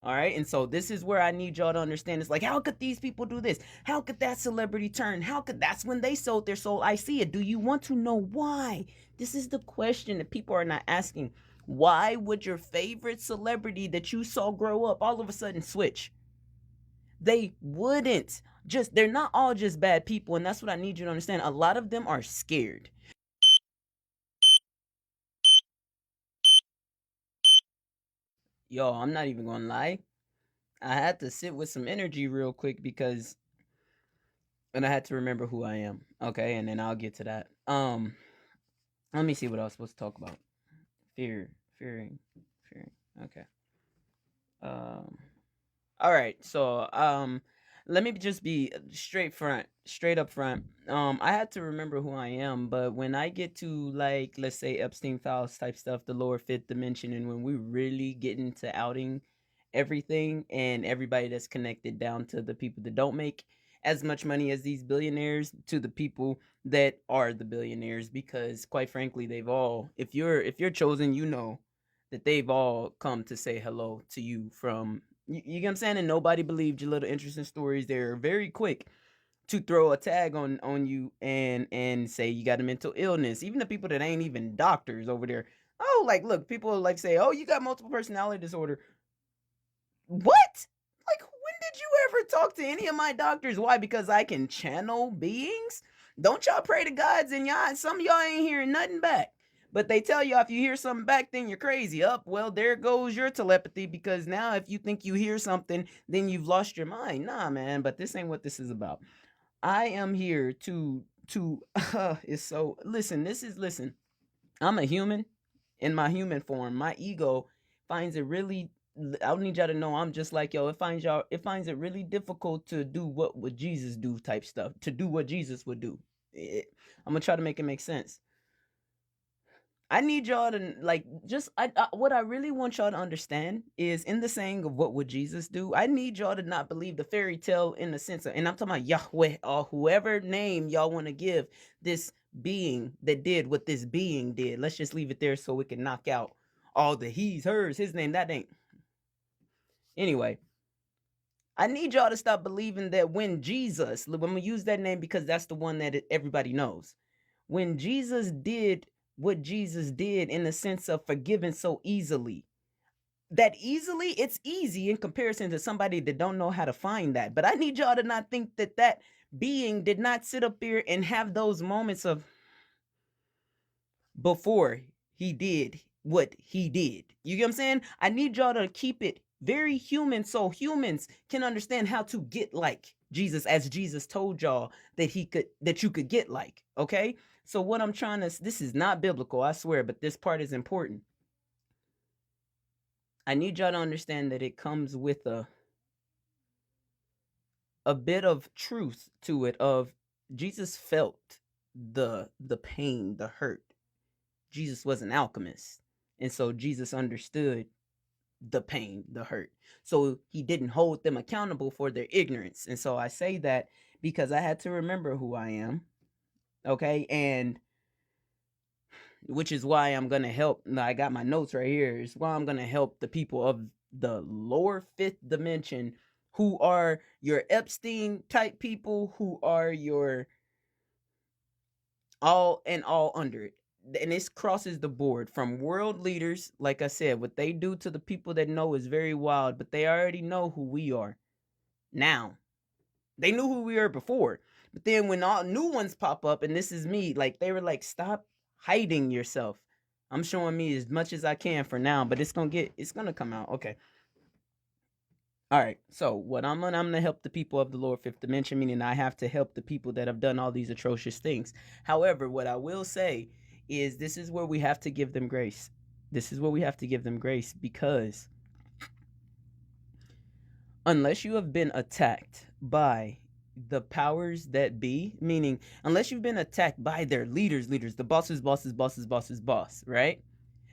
All right. And so this is where I need y'all to understand. It's like, how could these people do this? How could that celebrity turn? How could that's when they sold their soul? I see it. Do you want to know why? This is the question that people are not asking. Why would your favorite celebrity that you saw grow up all of a sudden switch? They wouldn't. Just they're not all just bad people, and that's what I need you to understand. A lot of them are scared. Yo, I'm not even gonna lie. I had to sit with some energy real quick because and I had to remember who I am. Okay, and then I'll get to that. Let me see what I was supposed to talk about. Fear, fearing, fearing. Okay. Um, all right. So, let me just be straight up front. I had to remember who I am, but when I get to like, let's say Epstein files type stuff, the lower fifth dimension, and when we really get into outing everything and everybody that's connected down to the people that don't make as much money as these billionaires to the people that are the billionaires, because quite frankly they've all, if you're chosen, you know that they've all come to say hello to you from you get what I'm saying, and nobody believed your little interesting stories. They're very quick to throw a tag on you and say you got a mental illness. Even the people that ain't even doctors over there. Oh, like look, people like say, "Oh, you got multiple personality disorder." What? Like, when did you ever talk to any of my doctors? Why? Because I can channel beings? Don't y'all pray to gods and y'all, some of y'all ain't hearing nothing back. But they tell y'all if you hear something back, then you're crazy. Up, well, there goes your telepathy, because now if you think you hear something, then you've lost your mind. Nah, man, but this ain't what this is about. I am here to it's so listen, listen. I'm a human in my human form. My ego finds it really I need y'all to know I'm just like yo. It finds it really difficult to do what would Jesus do type stuff. To do what Jesus would do. I'm gonna try to make it make sense. I need y'all to like just what I really want y'all to understand is in the saying of what would Jesus do. I need y'all to not believe the fairy tale in the sense of, and I'm talking about Yahweh or whoever name y'all want to give this being that did what this being did. Let's just leave it there so we can knock out all the he's, hers, his name. That ain't anyway. I need y'all to stop believing that when Jesus, when we use that name because that's the one that everybody knows, when Jesus did what Jesus did in the sense of forgiving so easily, that easily, it's easy in comparison to somebody that don't know how to find that. But I need y'all to not think that that being did not sit up here and have those moments of before he did what he did. You get what I'm saying? I need y'all to keep it very human so humans can understand how to get like Jesus, as Jesus told y'all that you could get like, okay? So what I'm trying to, this is not biblical, I swear, but this part is important. I need y'all to understand that it comes with a bit of truth to it of Jesus felt the pain, the hurt. Jesus was an alchemist. And so Jesus understood the pain, the hurt. So he didn't hold them accountable for their ignorance. And so I say that because I had to remember who I am. Okay. And which is why I'm going to help. I got my notes right here. Is why I'm going to help the people of the lower fifth dimension who are your Epstein type people, who are your all under it. And this crosses the board from world leaders. Like I said, what they do to the people that know is very wild, but they already know who we are now. They knew who we were before, but then when all new ones pop up, and this is me, like they were like, stop hiding yourself. I'm showing me as much as I can for now, but it's gonna come out. Okay. All right. So what I'm gonna help the people of the lower fifth dimension, meaning I have to help the people that have done all these atrocious things. However, what I will say is this is where we have to give them grace. This is where we have to give them grace because unless you have been attacked by the powers that be, meaning unless you've been attacked by their leaders, the boss, right?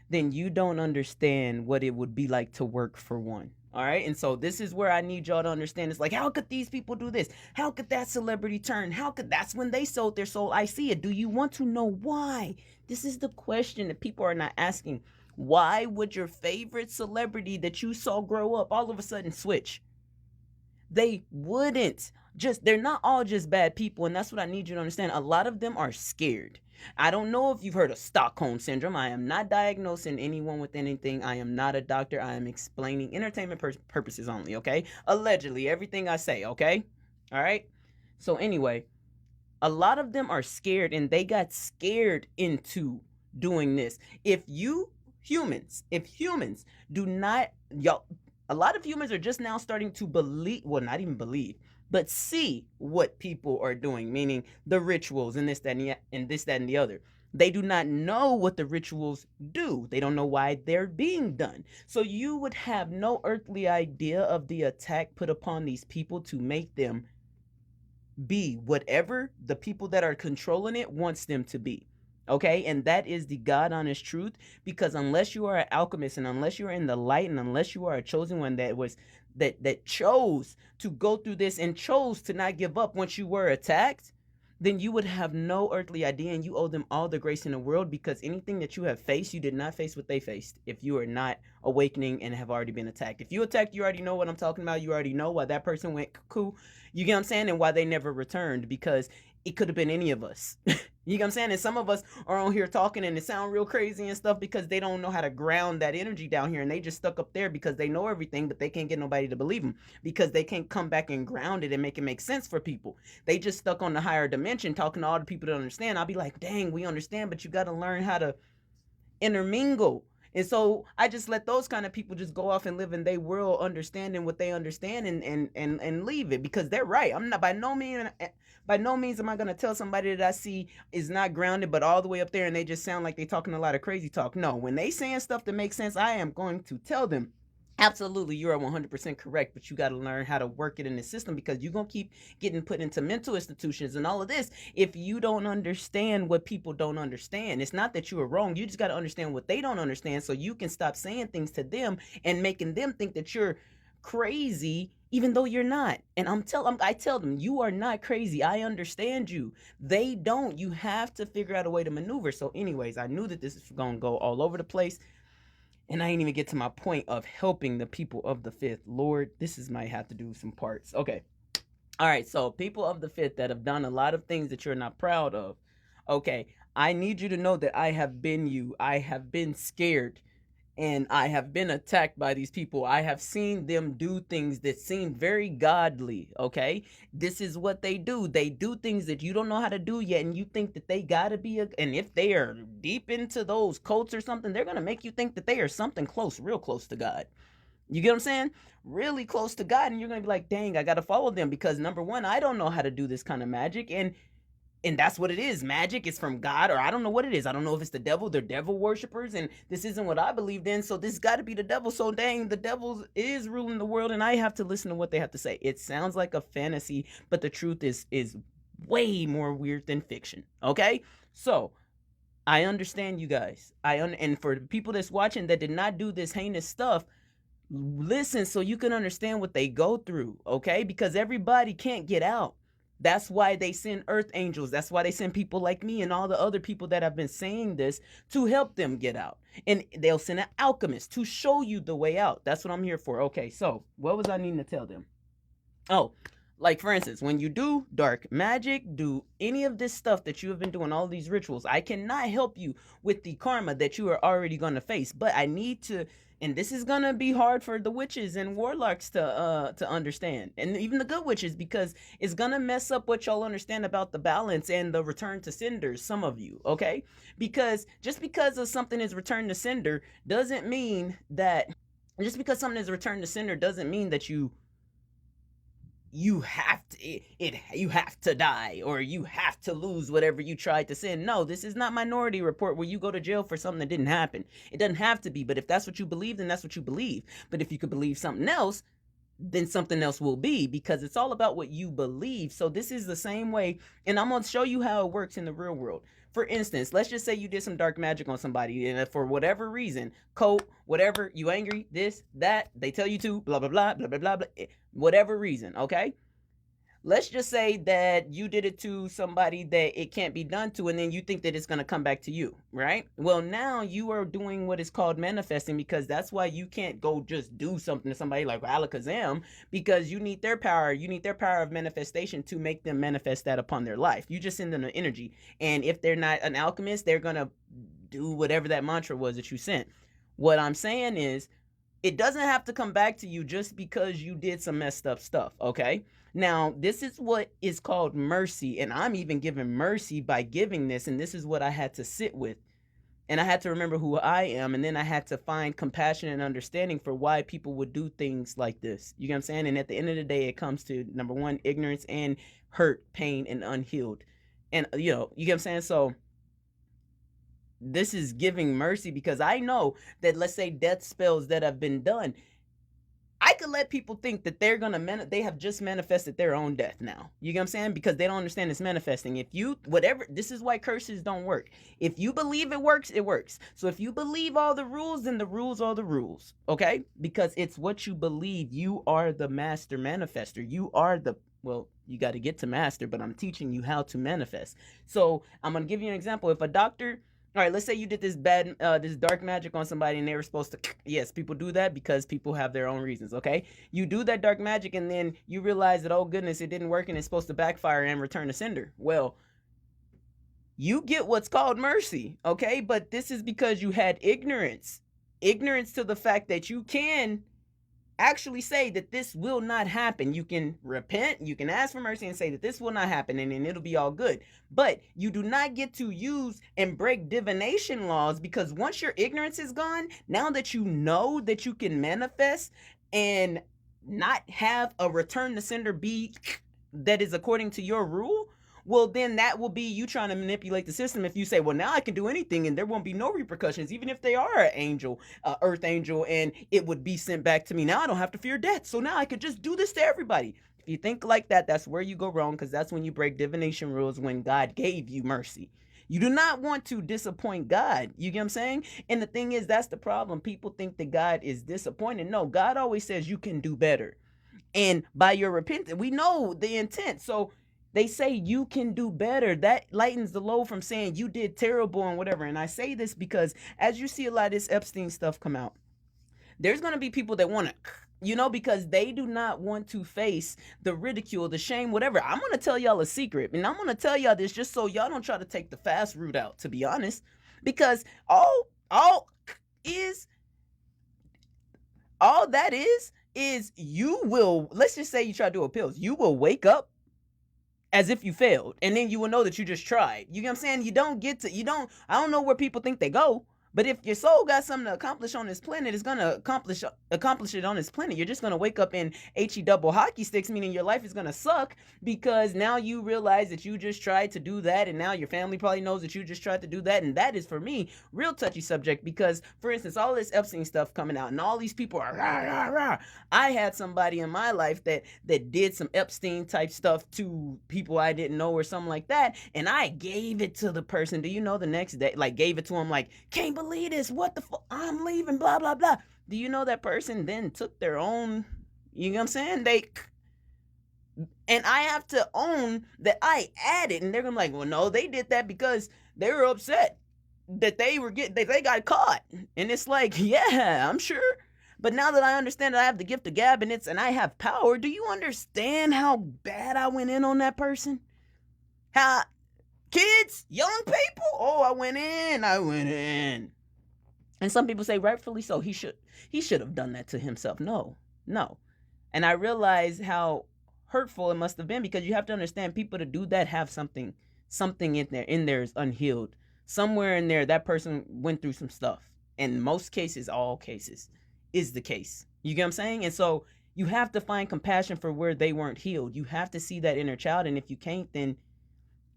Then you don't understand what it would be like to work for one. All right. And so this is where I need y'all to understand. It's like, how could these people do this? How could that celebrity turn? How could that's when they sold their soul? I see it. Do you want to know why? This is the question that people are not asking. Why would your favorite celebrity that you saw grow up all of a sudden switch? They wouldn't. Just they're not all just bad people, and that's what I need you to understand. A lot of them are scared. I don't know if you've heard of Stockholm syndrome. I am not diagnosing anyone with anything. I am not a doctor. I am explaining entertainment purposes only, okay? Allegedly, everything I say, okay? All right? So anyway, a lot of them are scared, and they got scared into doing this. If humans do not, y'all, a lot of humans are just now starting to believe, well, not even believe, but see what people are doing, meaning the rituals and this, that, and this, that, and the other. They do not know what the rituals do. They don't know why they're being done. So you would have no earthly idea of the attack put upon these people to make them be whatever the people that are controlling it wants them to be. Okay, and that is the God honest truth, because unless you are an alchemist, and unless you are in the light, and unless you are a chosen one that chose to go through this and chose to not give up once you were attacked, then you would have no earthly idea, and you owe them all the grace in the world, because anything that you have faced, you did not face what they faced if you are not awakening and have already been attacked. If you attacked, you already know what I'm talking about. You already know why that person went cuckoo. You get what I'm saying? And why they never returned, because it could have been any of us. You get what I'm saying? And some of us are on here talking and it sound real crazy and stuff because they don't know how to ground that energy down here, and they just stuck up there because they know everything, but they can't get nobody to believe them because they can't come back and ground it and make it make sense for people. They just stuck on the higher dimension talking to all the people that understand. I'll be like, dang, we understand, but you got to learn how to intermingle. And so I just let those kind of people just go off and live in their world, understanding what they understand, and leave it, because they're right. I'm not, by no means am I gonna tell somebody that I see is not grounded, but all the way up there, and they just sound like they talking a lot of crazy talk. No, when they saying stuff that makes sense, I am going to tell them, absolutely, you are 100% correct, but you got to learn how to work it in the system, because you're going to keep getting put into mental institutions and all of this if you don't understand what people don't understand. It's not that you are wrong. You just got to understand what they don't understand, so you can stop saying things to them and making them think that you're crazy, even though you're not. And I tell them, you are not crazy. I understand you. They don't. You have to figure out a way to maneuver. So anyways, I knew that this is going to go all over the place. And I ain't even get to my point of helping the people of the fifth. Lord, might have to do some parts. Okay. All right. So people of the fifth that have done a lot of things that you're not proud of. Okay. I need you to know that I have been you. I have been scared. And I have been attacked by these people. I have seen them do things that seem very godly, okay? This is what they do. They do things that you don't know how to do yet, and you think that they gotta be and if they are deep into those cults or something, they're gonna make you think that they are something close, real close to God. You get what I'm saying? Really close to God, and you're gonna be like, dang, I gotta follow them, because number one, I don't know how to do this kind of magic, and that's what it is. Magic is from God, or I don't know what it is. I don't know if it's the devil. They're devil worshippers, and this isn't what I believed in, so this got to be the devil. So dang, the devil is ruling the world, and I have to listen to what they have to say. It sounds like a fantasy, but the truth is way more weird than fiction. Okay, so I understand you guys. And for the people that's watching that did not do this heinous stuff, listen so you can understand what they go through, okay? Because everybody can't get out. That's why they send earth angels. That's why they send people like me and all the other people that have been saying this to help them get out. And they'll send an alchemist to show you the way out. That's what I'm here for. Okay, so what was I needing to tell them? Oh, like for instance, when you do dark magic, do any of this stuff that you have been doing, all these rituals, I cannot help you with the karma that you are already going to face. But I need to, and this is gonna be hard for the witches and warlocks to understand, and even the good witches, because it's gonna mess up what y'all understand about the balance and the return to senders. Some of you, okay? Because just because of something is returned to sender doesn't mean that you have to you have to die, or you have to lose whatever you tried to send. No, this is not Minority Report where you go to jail for something that didn't happen. It doesn't have to be, but if that's what you believe, then that's what you believe. But if you could believe something else, then something else will be, because it's all about what you believe. So this is the same way, and I'm going to show you how it works in the real world. For instance, let's just say you did some dark magic on somebody, and for whatever reason, cult, whatever, you angry, this, that, they tell you to, blah, blah, blah, blah, blah, blah, blah, whatever reason, okay? let's just say that you did it to somebody that it can't be done to, and then you think that it's going to come back to you, right? Well, now you are doing what is called manifesting, because that's why you can't go just do something to somebody like alakazam, because you need their power. You need their power of manifestation to make them manifest that upon their life. You just send them the energy, and if they're not an alchemist, they're going to do whatever that mantra was that you sent. What I'm saying is, it doesn't have to come back to you just because you did some messed up stuff, okay? Now, this is what is called mercy, and I'm even giving mercy by giving this, and this is what I had to sit with. And I had to remember who I am, and then I had to find compassion and understanding for why people would do things like this. You get what I'm saying? And at the end of the day, it comes to, number one, ignorance and hurt, pain, and unhealed. And, you get what I'm saying? So this is giving mercy, because I know that, let's say, death spells that have been done, I could let people think that they have just manifested their own death now. You get what I'm saying? Because they don't understand it's manifesting. If you, whatever, this is why curses don't work. If you believe it works, it works. So if you believe all the rules, then the rules are the rules, okay? Because it's what you believe. You are the master manifester. You are the, well, you got to get to master, but I'm teaching you how to manifest. So I'm going to give you an example. If a doctor, all right, let's say you did this this dark magic on somebody, and they were supposed to, yes, people do that because people have their own reasons, okay? You do that dark magic, and then you realize that, oh goodness, it didn't work, and it's supposed to backfire and return to sender. Well, you get what's called mercy, okay? But this is because you had ignorance. Ignorance to the fact that you can actually say that this will not happen. You can repent, you can ask for mercy and say that this will not happen, and then it'll be all good. But you do not get to use and break divination laws, because once your ignorance is gone, now that you know that you can manifest and not have a return to sender be that is according to your rule, well, then that will be you trying to manipulate the system. If you say, well, now I can do anything and there won't be no repercussions, even if they are an angel, earth angel, and it would be sent back to me. Now I don't have to fear death. So now I could just do this to everybody. If you think like that, that's where you go wrong, because that's when you break divination rules when God gave you mercy. You do not want to disappoint God. You get what I'm saying? And the thing is, that's the problem. People think that God is disappointed. No, God always says you can do better. And by your repentance, we know the intent. So they say you can do better. That lightens the load from saying you did terrible and whatever. And I say this because as you see a lot of this Epstein stuff come out, there's going to be people that want to, because they do not want to face the ridicule, the shame, whatever. I'm going to tell y'all a secret, and I'm going to tell y'all this just so y'all don't try to take the fast route out, to be honest, because all is, all that is you will, let's just say you try to do appeals, you will wake up as if you failed, and then you will know that you just tried. You get what I'm saying? I don't know where people think they go, but if your soul got something to accomplish on this planet, it's going to accomplish it on this planet. You're just going to wake up in HE double hockey sticks, meaning your life is going to suck, because now you realize that you just tried to do that, and now your family probably knows that you just tried to do that. And that is, for me, real touchy subject, because, for instance, all this Epstein stuff coming out and all these people are rah, rah, rah. I had somebody in my life that did some Epstein type stuff to people I didn't know or something like that, and I gave it to the person. Do you know, the next day, like, gave it to him, like, can't believe this, what the fuck, I'm leaving, blah blah blah. Do you know that person then took their own, you know what I'm saying, and I have to own that I added, and they're gonna be like, well, no, they did that because they were upset that they got caught. And it's like, yeah, I'm sure, but now that I understand that I have the gift of gab and I have power, do you understand how bad I went in on that person? How, kids, young people, oh, I went in. And some people say, rightfully so, he should have done that to himself. No. And I realize how hurtful it must have been, because you have to understand, people to do that have something in there is unhealed. Somewhere in there, that person went through some stuff. In most cases, all cases, is the case. You get what I'm saying? And so you have to find compassion for where they weren't healed. You have to see that inner child. And if you can't, then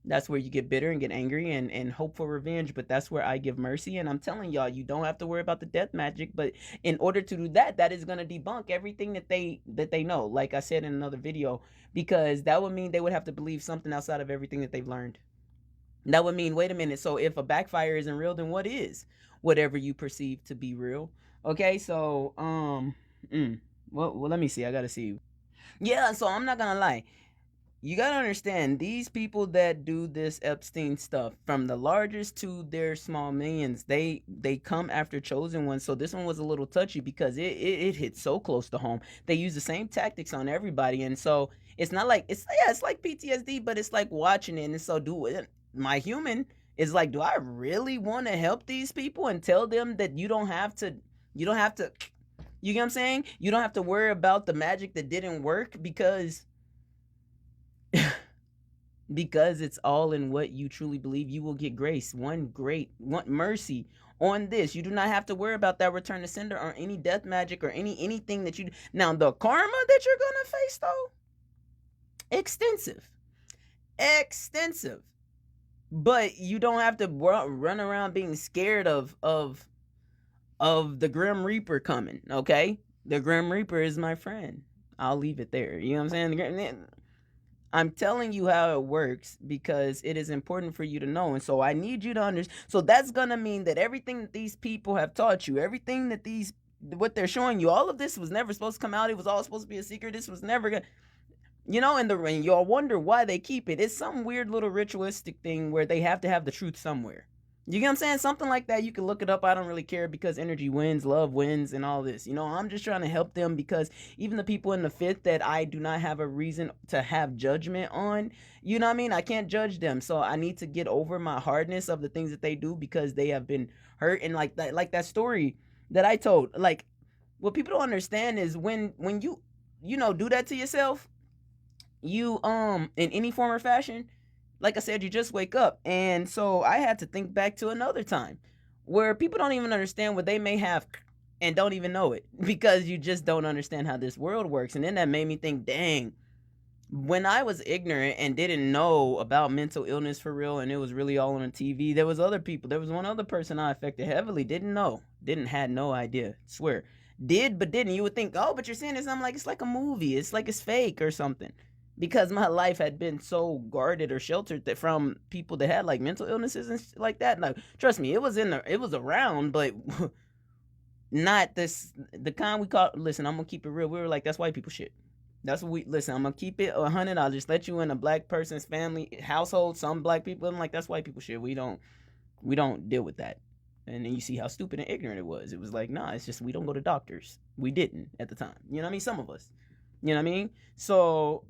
that's where you get bitter and get angry and hope for revenge. But that's where I give mercy. And I'm telling y'all, you don't have to worry about the death magic. But in order to do that, that is going to debunk everything that they know, like I said in another video, because that would mean they would have to believe something outside of everything that they've learned. That would mean, wait a minute, so if a backfire isn't real, then what is? Whatever you perceive to be real. Okay, so well, let me see. I gotta see. Yeah, so I'm not gonna lie. You gotta understand, these people that do this Epstein stuff, from the largest to their small millions, they come after chosen ones. So this one was a little touchy because it hit so close to home. They use the same tactics on everybody, and so it's not like it's yeah, it's like PTSD, but it's like watching it. And so do it. My human is like, do I really want to help these people and tell them that you don't have to, you get what I'm saying? You don't have to worry about the magic that didn't work because it's all in what you truly believe. You will get grace, one mercy on this. You do not have to worry about that return to sender or any death magic or anything that you. Now the karma that you're gonna face though, extensive, extensive. But you don't have to run around being scared of the Grim Reaper coming. Okay, the Grim Reaper is my friend. I'll leave it there. You know what I'm saying? I'm telling you how it works because it is important for you to know. And so I need you to understand. So that's going to mean that everything that these people have taught you, everything that what they're showing you, all of this was never supposed to come out. It was all supposed to be a secret. This was never going to, and y'all wonder why they keep it. It's some weird little ritualistic thing where they have to have the truth somewhere. You get what I'm saying? Something like that. You can look it up. I don't really care because energy wins, love wins, and all this. I'm just trying to help them because even the people in the fifth that I do not have a reason to have judgment on, you know what I mean? I can't judge them. So I need to get over my hardness of the things that they do because they have been hurt. And like that story that I told, like what people don't understand is when you do that to yourself, you in any form or fashion, like I said, you just wake up. And so I had to think back to another time where people don't even understand what they may have and don't even know it because you just don't understand how this world works. And then that made me think, dang, when I was ignorant and didn't know about mental illness for real, and it was really all on the TV, there was other people. There was one other person I affected heavily, had no idea, swear. Did, but didn't. You would think, oh, but you're seeing this. I'm like, it's like a movie. It's like it's fake or something because my life had been so guarded or sheltered that from people that had like mental illnesses and like that. Now, trust me, it was around, but not the kind we call. Listen, I'm gonna keep it real. We were like, that's white people shit. That's what we listen. I'm gonna keep it 100. I'll just let you in a black person's family household. Some black people, I'm like, that's white people shit. We don't deal with that. And then you see how stupid and ignorant it was. It was like, nah, it's just we don't go to doctors. We didn't at the time. You know what I mean? Some of us. You know what I mean? So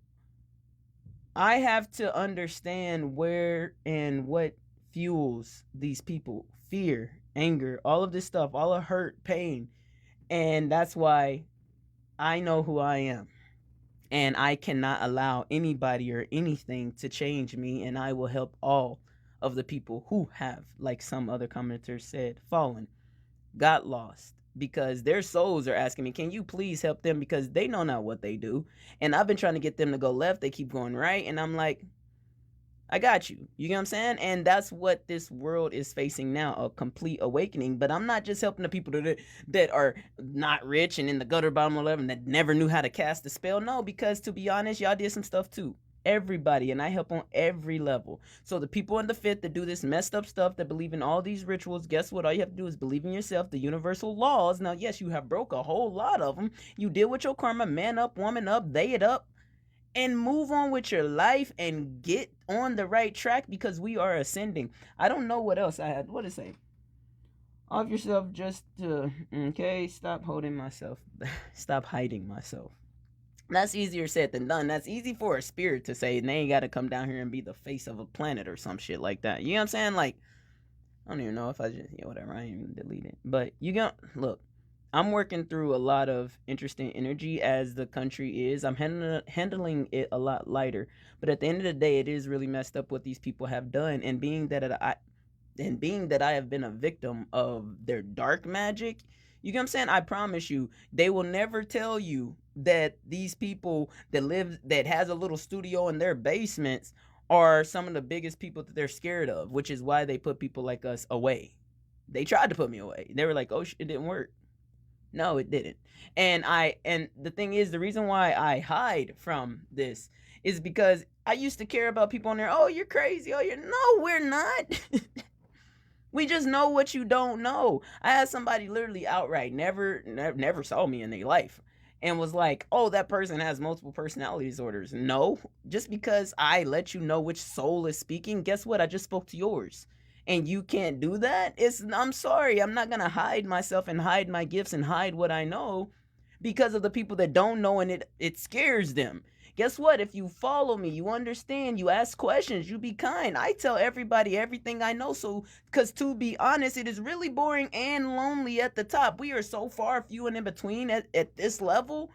I have to understand where and what fuels these people. Fear, anger, all of this stuff, all of hurt, pain. And that's why I know who I am. And I cannot allow anybody or anything to change me. And I will help all of the people who have, like some other commenters said, fallen, got lost, because their souls are asking me, can you please help them? Because they know not what they do. And I've been trying to get them to go left. They keep going right. And I'm like, I got you. You get what I'm saying? And that's what this world is facing now, a complete awakening. But I'm not just helping the people that are not rich and in the gutter bottom of 11 that never knew how to cast a spell. No, because to be honest, y'all did some stuff too. Everybody, and I help on every level. So the people in the fifth that do this messed up stuff, that believe in all these rituals, guess what? All you have to do is believe in yourself, the universal laws. Now, yes, you have broke a whole lot of them. You deal with your karma, man up, woman up, they it up, and move on with your life and get on the right track because we are ascending. I don't know what else I had. What to say? Off yourself just to, okay, stop holding myself. Stop hiding myself. That's easier said than done. That's easy for a spirit to say, and they ain't got to come down here and be the face of a planet or some shit like that. You know what I'm saying? Like, I don't even know if I just, yeah, whatever. I ain't even delete it. But look, I'm working through a lot of interesting energy as the country is. I'm handling it a lot lighter. But at the end of the day, it is really messed up what these people have done. And being that I have been a victim of their dark magic, you get what I'm saying? I promise you, they will never tell you that these people that has a little studio in their basements are some of the biggest people that they're scared of, which is why they put people like us away. They tried to put me away. They were like, oh, it didn't work. No, it didn't. And the thing is, the reason why I hide from this is because I used to care about people on there. Oh, you're crazy. Oh, no, we're not. We just know what you don't know. I had somebody literally outright never saw me in their life. and was like, oh, that person has multiple personality disorders. No, just because I let you know which soul is speaking, guess what? I just spoke to yours. And you can't do that? I'm sorry. I'm not going to hide myself and hide my gifts and hide what I know because of the people that don't know, and it scares them. Guess what? If you follow me, you understand, you ask questions, you be kind. I tell everybody everything I know. So, because to be honest, it is really boring and lonely at the top. We are so far few and in between at this level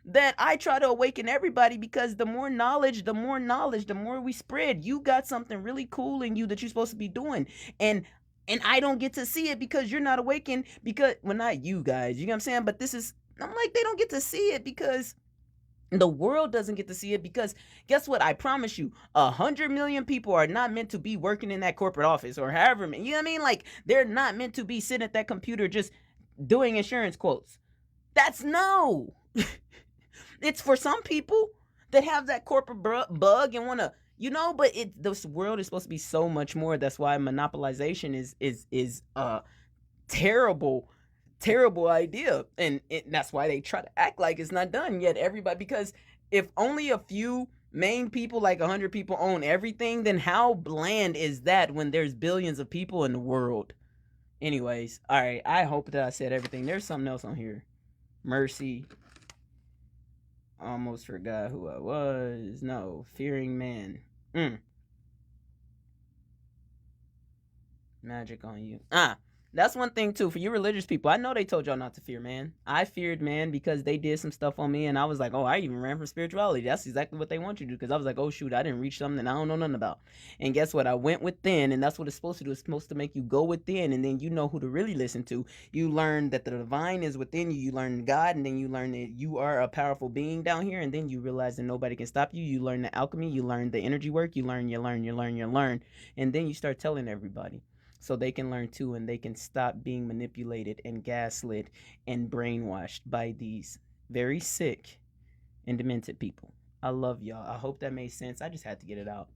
that I try to awaken everybody, because the more knowledge, the more we spread. You got something really cool in you that you're supposed to be doing. And I don't get to see it because you're not awakened. Because, well, not you guys, you know what I'm saying? But this is, I'm like, they don't get to see it because the world doesn't get to see it. Because guess what? I promise you, 100 million people are not meant to be working in that corporate office or however many. You know what I mean? Like, they're not meant to be sitting at that computer just doing insurance quotes. That's no. It's for some people that have that corporate bug and want to, but this world is supposed to be so much more. That's why monopolization is terrible, terrible idea. And that's why they try to act like it's not done yet. Everybody, because if only a few main people, like 100 people, own everything, then how bland is that when there's billions of people in the world? Anyways, all right, I hope that I said everything. There's something else on here. Mercy. Almost forgot who I was. No, fearing man. Magic on you. That's one thing too for you religious people. I know they told y'all not to fear man. I feared man because they did some stuff on me, and I was like, oh, I even ran from spirituality. That's exactly what they want you to do. Because I was like, oh shoot, I didn't reach something that I don't know nothing about. And guess what? I went within, and that's what it's supposed to do. It's supposed to make you go within, and then you know who to really listen to. You learn that the divine is within you. You learn God, and then you learn that you are a powerful being down here, and then you realize that nobody can stop you. You learn the alchemy. You learn the energy work. You learn, and then you start telling everybody, so they can learn too, and they can stop being manipulated and gaslit and brainwashed by these very sick and demented people. I love y'all. I hope that made sense. I just had to get it out.